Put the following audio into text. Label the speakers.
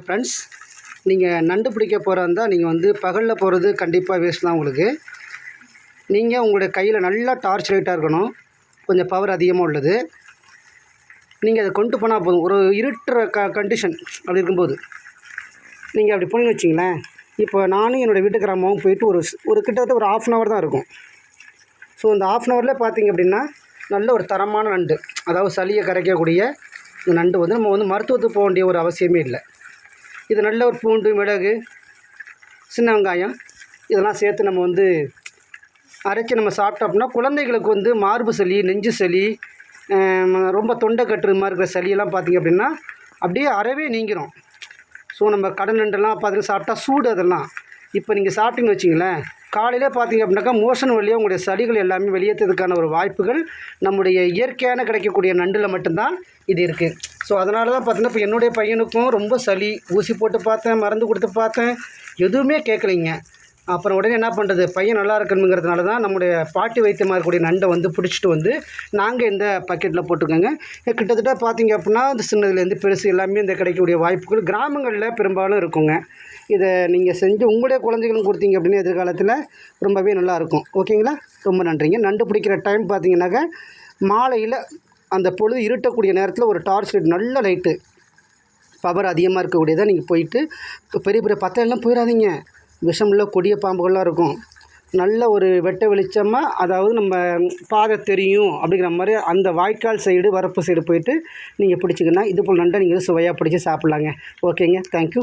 Speaker 1: Friends, நீங்கள் நண்டு பிடிக்க போகிறா இருந்தால் நீங்கள் வந்து பகலில் போகிறது கண்டிப்பாக வேஸ்ட் தான் உங்களுக்கு. நீங்கள் உங்களுடைய கையில் நல்லா டார்ச் லைட்டாக இருக்கணும், கொஞ்சம் பவர் அதிகமாக உள்ளது. நீங்கள் அதை கொண்டு போனால் போதும். ஒரு இருட்டுற கண்டிஷன் அப்படி இருக்கும்போது நீங்கள் அப்படி போனீங்கன்னு வச்சிங்களேன். இப்போ நானும் என்னோடய வீட்டுக்காரம்மாவும் போயிட்டு ஒரு கிட்டத்தட்ட ஒரு 1/2 hour தான் இருக்கும். ஸோ அந்த 1/2 hourல பார்த்திங்க அப்படின்னா நல்ல ஒரு தரமான நண்டு, அதாவது சளியை கரைக்கக்கூடிய இந்த நண்டு வந்து நம்ம வந்து மருத்துவத்துக்கு போக வேண்டிய ஒரு அவசியமே இல்லை. இது நல்ல ஒரு பூண்டு, மிளகு, சின்ன வெங்காயம் இதெல்லாம் சேர்த்து நம்ம வந்து அரைச்சி நம்ம சாப்பிட்டோம் அப்படின்னா குழந்தைகளுக்கு வந்து மார்பு சளி, நெஞ்சு சளி, ரொம்ப தொண்டை கட்டுற மாதிரி இருக்கிற சளியெல்லாம் பார்த்திங்க அப்படின்னா அப்படியே அறவே நீங்கிரும். ஸோ நம்ம கடல் நண்டெல்லாம் பார்த்திங்கன்னா சாப்பிட்டா சூடு அதெல்லாம். இப்போ நீங்கள் சாப்பிட்டீங்கன்னு வச்சிங்களேன், காலையிலே பார்த்திங்க அப்படின்னாக்கா மோஷன் வழியாக உங்களுடைய சளிகள் எல்லாமே வெளியேற்றதுக்கான ஒரு வாய்ப்புகள் நம்முடைய இயற்கையான கிடைக்கக்கூடிய நண்டில் மட்டும்தான் இது இருக்குது. ஸோ அதனால தான் பார்த்திங்கன்னா இப்போ என்னுடைய பையனுக்கும் ரொம்ப சளி, ஊசி போட்டு பார்த்தேன், மருந்து கொடுத்து பார்த்தேன், எதுவுமே கேட்கலைங்க. அப்புறம் உடனே என்ன பண்ணுறது, பையன் நல்லா இருக்கணுங்கிறதுனால தான் நம்முடைய பாட்டி வைத்தியமாக இருக்கக்கூடிய நண்டை வந்து பிடிச்சிட்டு வந்து நாங்கள் இந்த பக்கெட்டில் போட்டுக்கோங்க. கிட்டத்தட்ட பார்த்திங்க அப்படின்னா இந்த சின்னதுலேருந்து பெருசு எல்லாமே இந்த கிடைக்கக்கூடிய வாய்ப்புகள் கிராமங்களில் பெரும்பாலும் இருக்குங்க. இதை நீங்கள் செஞ்சு உங்களுடைய குழந்தைகளும் கொடுத்தீங்க அப்படின்னு எதிர்காலத்தில் ரொம்பவே நல்லாயிருக்கும். ஓகேங்களா? ரொம்ப நன்றிங்க. நண்டு பிடிக்கிற டைம் பார்த்திங்கனாக்கா மாலையில் அந்த பொழுது இருட்டக்கூடிய நேரத்தில் ஒரு டார்ச் லைட், நல்ல லைட்டு, பவர் அதிகமாக இருக்கக்கூடியதாக நீங்கள் போயிட்டு பெரிய பெரிய பத்தையெல்லாம் போயிடாதீங்க. விஷமுள்ள கொடிய பாம்புகள்லாம் இருக்கும். நல்ல ஒரு வெட்ட வெளிச்சமாக, அதாவது நம்ம பாதை தெரியும் அப்படிங்கிற மாதிரி அந்த வாய்க்கால் சைடு, வரப்பு சைடு போயிட்டு நீங்கள் பிடிச்சிங்கன்னா இது போல் நண்டை நீங்கள் சுவையாக பிடிச்சி சாப்பிட்லாங்க. ஓகேங்க, தேங்க்யூ.